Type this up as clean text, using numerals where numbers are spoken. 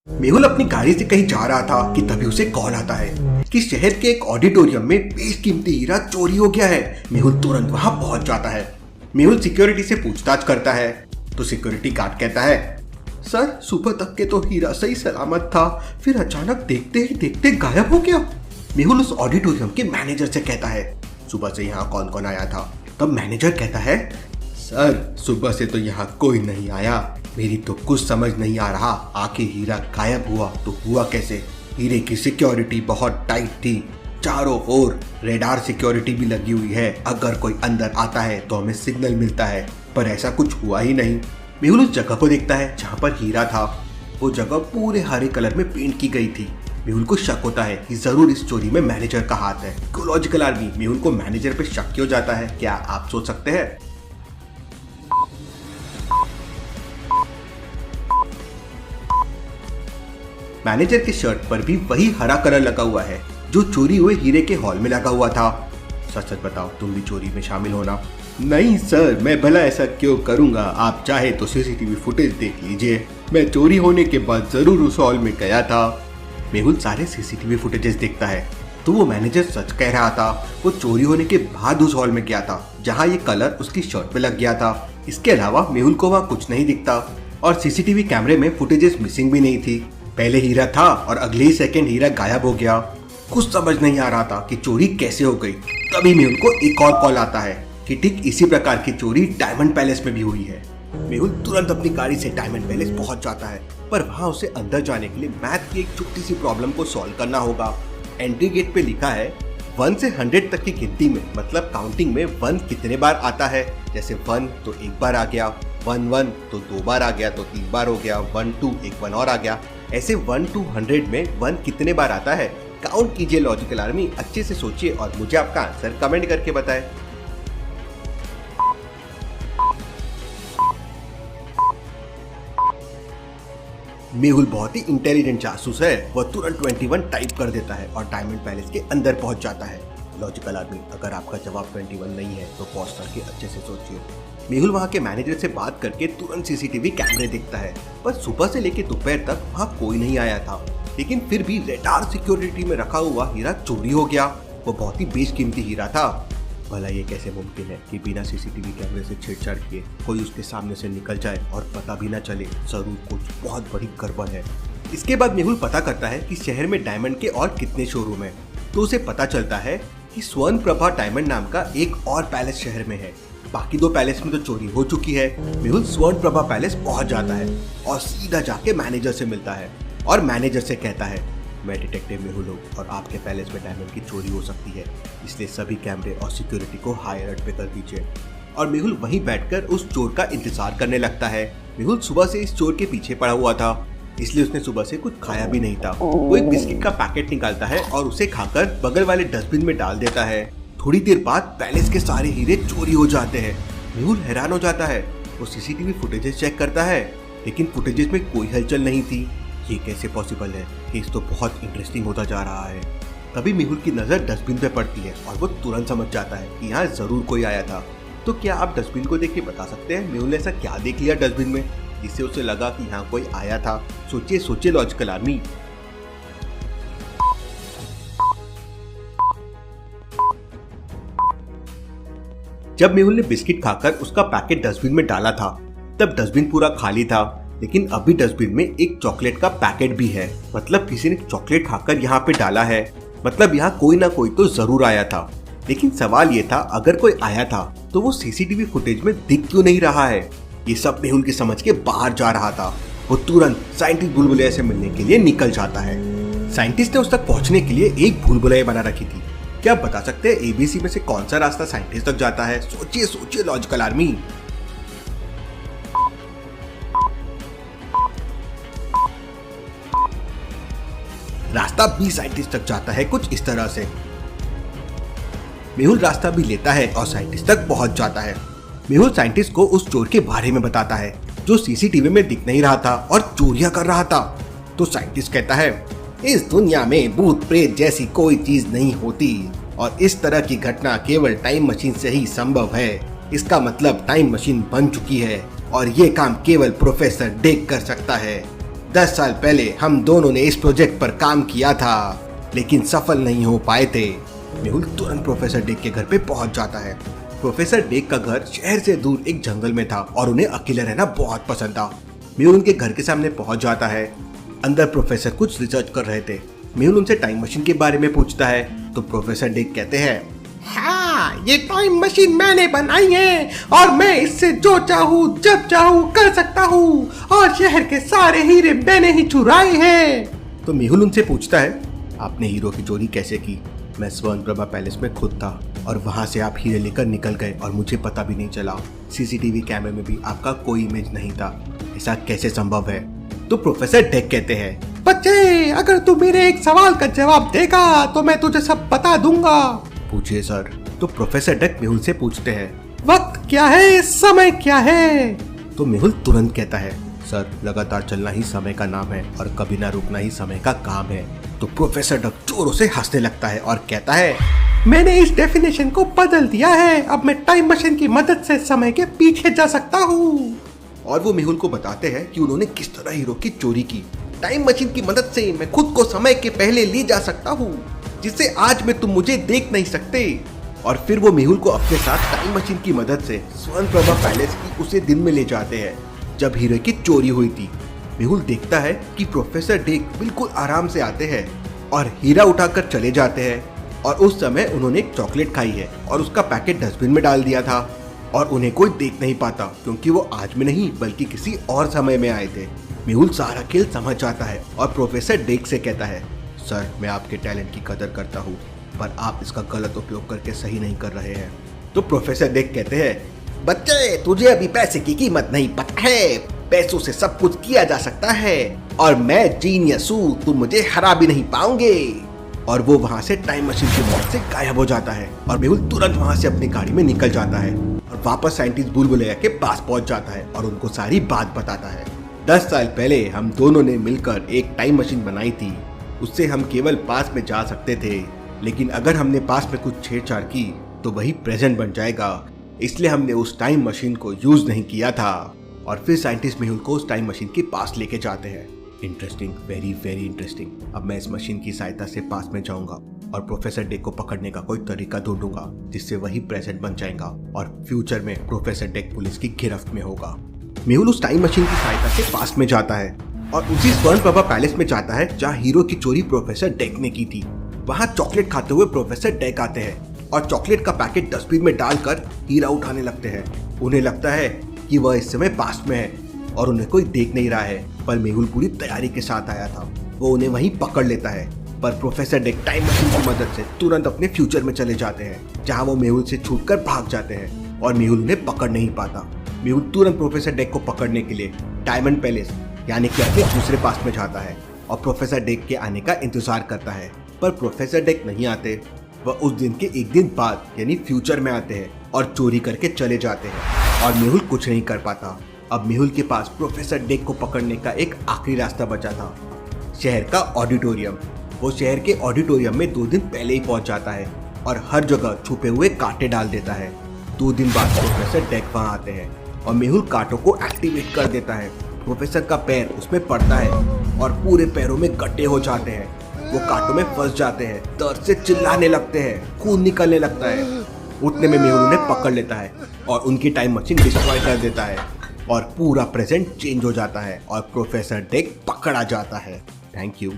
मेहुल अपनी गाड़ी से कहीं जा रहा था कि तभी उसे कॉल आता है कि शहर के एक ऑडिटोरियम में बेशकीमती हीरा चोरी हो गया है। मेहुल तुरंत वहां पहुंच जाता है। मेहुल सिक्योरिटी से पूछताछ करता है तो सिक्योरिटी गार्ड कहता है, सर सुबह तक के तो हीरा सही सलामत था, फिर अचानक देखते ही देखते गायब हो गया। मेहुल उस ऑडिटोरियम के मैनेजर से कहता है, सुबह से यहाँ कौन कौन आया था? तब मैनेजर कहता है, सर सुबह से तो यहाँ कोई नहीं आया, मेरी तो कुछ समझ नहीं आ रहा, आखिर हीरा गायब हुआ तो हुआ कैसे? हीरे की सिक्योरिटी बहुत टाइट थी, चारों ओर रेडार सिक्योरिटी भी लगी हुई है, अगर कोई अंदर आता है तो हमें सिग्नल मिलता है, पर ऐसा कुछ हुआ ही नहीं। मेहुल उस जगह को देखता है जहाँ पर हीरा था। वो जगह पूरे हरे कलर में पेंट की गई थी। मेहुल को शक होता है कि जरूर इस चोरी में मैनेजर का हाथ है। इकोलॉजिकल आर्मी मेहुल को मैनेजर पे शक क्यों जाता है, क्या आप सोच सकते हैं? मैनेजर के शर्ट पर भी वही हरा कलर लगा हुआ है जो चोरी हुए हीरे के हॉल में लगा हुआ था। सच सच बताओ, तुम भी चोरी में शामिल होना? नहीं सर, मैं भला ऐसा क्यों करूंगा, आप चाहे तो सीसीटीवी फुटेज देख लीजिए, मैं चोरी होने के बाद जरूर उस हॉल में गया था। मेहुल सारे सीसीटीवी फुटेजेस देखता है तो वो मैनेजर सच कह रहा था। वो चोरी होने के बाद उस हॉल में गया था जहाँ ये कलर उसकी शर्ट पे लग गया था। इसके अलावा मेहुल को वहाँ कुछ नहीं दिखता और सीसीटीवी कैमरे में फुटेजेस मिसिंग भी नहीं थी। पहले हीरा था और अगले ही सेकंड हीरा गायब हो गया। कुछ समझ नहीं आ रहा था कि चोरी कैसे हो गई। तभी मेहुल को एक और कॉल आता है कि ठीक इसी प्रकार की चोरी डायमंड पैलेस में भी हुई है। मेहुल तुरंत अपनी गाड़ी से डायमंड पैलेस पहुंच जाता है, पर वहां उसे अंदर जाने के लिए मैथ की एक छोटी सी प्रॉब्लम को सॉल्व करना होगा। एंट्री गेट पे लिखा है 1 से 100 तक की गिनती में, मतलब काउंटिंग में 1 कितने बार आता है। जैसे 1 तो एक बार आ गया, 1 तो 2 बार आ गया, तो 3 बार हो गया, 1 2 एक 1 और आ गया। ऐसे 1 to 100 में 1 कितने बार आता है? काउंट कीजिए लॉजिकल आर्मी, अच्छे से सोचिए और मुझे आपका आंसर कमेंट करके बताएं। मेहुल बहुत ही इंटेलिजेंट जासूस है। वह तुरंत 21 टाइप कर देता है और डायमंड पैलेस के अंदर पहुंच जाता है। लॉजिकल आदमी, अगर आपका जवाब 21 नहीं है तो पॉज करके अच्छे से सोचिए। मेहुल वहाँ के मैनेजर से बात करके तुरंत सीसीटीवी कैमरे देखता है, पर सुबह से लेकर दोपहर तक वहाँ कोई नहीं आया था। लेकिन फिर भी रेडार सिक्योरिटी में रखा हुआ हीरा चोरी हो गया। वो बहुत ही बेशकीमती हीरा था। भला ये कैसे मुमकिन है कि बिना सीसीटीवी कैमरे से छेड़छाड़ किए कोई उसके सामने से निकल जाए और पता भी ना चले? जरूर कुछ बहुत बड़ी गड़बड़ है। इसके बाद मेहुल पता करता है कि शहर में डायमंड के और कितने शोरूम है, तो उसे पता चलता है कि स्वर्ण प्रभा डायमंड नाम का एक और पैलेस शहर में है। बाकी 2 पैलेस में तो चोरी हो चुकी है। मेहुल स्वर्ण प्रभा पैलेस पहुंच जाता है और सीधा जाके मैनेजर से मिलता है और मैनेजर से कहता है, मैं डिटेक्टिव मेहुल हूँ और आपके पैलेस में डायमंड की चोरी हो सकती है, इसलिए सभी कैमरे और सिक्योरिटी को हाई अलर्ट पे कर दीजिए। और मेहुल वहीं बैठकर उस चोर का इंतजार करने लगता है। मेहुल सुबह से इस चोर के पीछे पड़ा हुआ था, इसलिए उसने सुबह से कुछ खाया भी नहीं था। वो एक बिस्किट का पैकेट निकालता है और उसे खाकर बगल वाले डस्टबिन में डाल देता है। थोड़ी देर बाद पैलेस के सारे हीरे चोरी हो जाते हैं। मेहुल हैरान हो जाता है। वो सीसीटीवी फुटेजेस चेक करता है, लेकिन फुटेजेस में कोई हलचल नहीं थी। ये कैसे पॉसिबल है? केस तो बहुत इंटरेस्टिंग होता जा रहा है। तभी मेहुल की नजर डस्टबिन पे पड़ती है और वो तुरंत समझ जाता है कि यहाँ जरूर कोई आया था। तो क्या आप डस्टबिन को देख के बता सकते हैं मेहुल ने ऐसा क्या देख लिया डस्टबिन में जिससे उसे लगा कि यहाँ कोई आया था? सोचिए सोचिए लॉजिकल आर्मी। जब मेहुल ने बिस्किट खाकर उसका पैकेट डस्टबिन में डाला था तब डस्टबिन पूरा खाली था, लेकिन अभी डस्टबिन में एक चॉकलेट का पैकेट भी है। मतलब किसी ने चॉकलेट खाकर यहाँ पे डाला है, मतलब यहाँ कोई ना कोई तो जरूर आया था। लेकिन सवाल ये था, अगर कोई आया था तो वो सीसीटीवी फुटेज में दिख क्यों नहीं रहा है? ये सब मेहुल की समझ के बाहर जा रहा था। वो तुरंत साइंटिस्ट भूल भुलैया से मिलने के लिए निकल जाता है। साइंटिस्ट ने उस तक पहुंचने के लिए एक भूल भुलैया बना रखी थी। क्या आप बता सकते हैं एबीसी में से कौन सा रास्ता साइंटिस्ट तक जाता है? सोचिए सोचिए लॉजिकल आर्मी। रास्ता बी साइंटिस्ट तक जाता है कुछ इस तरह से। मेहुल रास्ता भी लेता है और साइंटिस्ट तक पहुंच जाता है। मेहुल साइंटिस्ट को उस चोर के बारे में बताता है जो सीसीटीवी में दिख नहीं रहा था और चोरियां कर रहा था। तो साइंटिस्ट कहता है, इस दुनिया में भूत प्रेत जैसी कोई चीज नहीं होती और इस तरह की घटना केवल टाइम मशीन से ही संभव है। इसका मतलब टाइम मशीन बन चुकी है और ये काम केवल प्रोफेसर डेक कर सकता है। 10 साल पहले हम दोनों ने इस प्रोजेक्ट पर काम किया था, लेकिन सफल नहीं हो पाए थे। मेहुल तुरंत प्रोफेसर डेक के घर पे पहुंच जाता है। प्रोफेसर डेक का घर शहर से दूर एक जंगल में था और उन्हें अकेले रहना बहुत पसंद था। मेहुल उनके घर के सामने पहुंच जाता है। अंदर प्रोफेसर कुछ रिसर्च कर रहे थे। मेहुल उनसे टाइम मशीन के बारे में पूछता है तो प्रोफेसर डेक कहते हैं, हाँ, ये टाइम मशीन मैंने बनाई है और मैं इससे जो चाहूँ जब चाहूँ कर सकता हूँ और शहर के सारे हीरे मैंने ही चुराए हैं। तो मेहुल उनसे पूछता है, आपने हीरो की चोरी कैसे की? मैं स्वर्णप्रभा पैलेस में खुद था और वहां से आप हीरे लेकर निकल गए और मुझे पता भी नहीं चला। सीसीटीवी कैमरे में भी आपका कोई इमेज नहीं था। ऐसा कैसे संभव है? तो प्रोफेसर डेक कहते हैं, बच्चे, अगर तू मेरे एक सवाल का जवाब देगा तो मैं तुझे सब बता दूंगा। पूछिए सर। तो प्रोफेसर डेक मेहुल से पूछते हैं, वक्त क्या है, समय क्या है? तो मेहुल तुरंत कहता है, सर लगातार चलना ही समय का नाम है और कभी ना रुकना ही समय का काम है। तो प्रोफेसर डेक जोरों से हंसने लगता है और कहता है, मैंने इस डेफिनेशन को बदल दिया है। अब मैं टाइम मशीन की मदद से समय के पीछे जा सकता हूँ। और वो मेहुल को बताते हैं कि उन्होंने किस तरह हीरो की चोरी की। टाइम मशीन की मदद से मैं खुद को समय के पहले ले जा सकता हूँ, जिससे आज में तुम मुझे देख नहीं सकते। और फिर वो मेहुल को अपने साथ टाइम मशीन की मदद से स्वर्णप्रभा पैलेस की उसे दिन में ले जाते हैं जब हीरो की चोरी हुई थी। मेहुल देखता है कि प्रोफेसर डेक बिल्कुल आराम से आते हैं और हीरा उठाकर चले जाते हैं। और उस समय उन्होंने एक चॉकलेट खाई है और उसका पैकेट डस्टबिन में डाल दिया था और उन्हें कोई देख नहीं पाता, क्योंकि वो आज में नहीं बल्कि किसी और समय में आए थे। मेहुल सारा खेल समझ जाता है और प्रोफेसर डेक से कहता है, सर मैं आपके टैलेंट की कदर करता हूँ, पर आप इसका गलत उपयोग करके सही नहीं कर रहे हैं। तो प्रोफेसर डेक कहते हैं, बच्चे, तुझे अभी पैसे की कीमत नहीं पता है। पैसों से सब कुछ किया जा सकता है और मैं जीनियस हूँ, तुम मुझे हरा भी नहीं पाओगे। और वो वहाँ से टाइम मशीन की मदद से गायब हो जाता है और मेहुल तुरंत वहाँ से अपनी गाड़ी में निकल जाता है और वापस साइंटिस्ट बुलबुलैया के पास पहुँच जाता है और उनको सारी बात बताता है। 10 साल पहले हम दोनों ने मिलकर एक टाइम मशीन बनाई थी। उससे हम केवल पास में जा सकते थे, लेकिन अगर हमने पास में कुछ छेड़छाड़ की तो वही प्रेजेंट बन जाएगा। इसलिए हमने उस टाइम मशीन को यूज नहीं किया था। और फिर साइंटिस्ट मेहुल को उस टाइम मशीन के पास लेके जाते हैं। Interesting, very very interesting. अब मैं इस मशीन की सहायता से पास में जाऊंगा और प्रोफेसर डेक को पकड़ने का कोई तरीका ढूंढूंगा जिससे वही प्रेजेंट बन जाएगा और फ्यूचर में प्रोफेसर डेक पुलिस की गिरफ्त में होगा। मेहुल उस टाइम मशीन की सहायता से पास में जाता है और उसी स्वर्णप्रभा पैलेस में जाता है जहाँ हीरो की चोरी प्रोफेसर डेक ने की थी। वहाँ चॉकलेट खाते हुए प्रोफेसर डेक आते हैं और चॉकलेट का पैकेट डस्टबिन में डालकर हीरा उठाने लगते हैं। उन्हें लगता है कि वह इस समय पास में है और उन्हें कोई देख नहीं रहा है, पर मेहुल पूरी तैयारी के साथ आया था। वो उन्हें वहीं पकड़ लेता है, पर प्रोफेसर डेक टाइम मशीन की मदद से तुरंत अपने फ्यूचर में चले जाते हैं जहाँ वो मेहुल से छूटकर भाग जाते हैं और मेहुल उन्हें पकड़ नहीं पाता। मेहुल तुरंत प्रोफेसर डेक को पकड़ने के लिए डायमंड पैलेस यानी कि अपने दूसरे पास में जाता है और प्रोफेसर डेक के आने का इंतजार करता है, पर प्रोफेसर डेक नहीं आते। वह उस दिन के एक दिन बाद यानी फ्यूचर में आते हैं और चोरी करके चले जाते हैं और मेहुल कुछ नहीं कर पाता। अब मेहुल के पास प्रोफेसर डेक को पकड़ने का एक आखिरी रास्ता बचा था, शहर का ऑडिटोरियम। वो शहर के ऑडिटोरियम में 2 दिन पहले ही पहुंच जाता है और हर जगह छुपे हुए कांटे डाल देता है। 2 दिन बाद प्रोफेसर डेक वहां आते हैं और मेहुल कांटों को एक्टिवेट कर देता है। प्रोफेसर का पैर उसमें पड़ता है और पूरे पैरों में गड्ढे हो जाते हैं। वो कांटों में फंस जाते हैं, दर्द से चिल्लाने लगते हैं, खून निकलने लगता है। उतने में मेहुल उन्हें पकड़ लेता है और उनकी टाइम मशीन डिस्ट्रॉय कर देता है और पूरा प्रेजेंट चेंज हो जाता है और प्रोफेसर डेक पकड़ा जाता है। Thank you.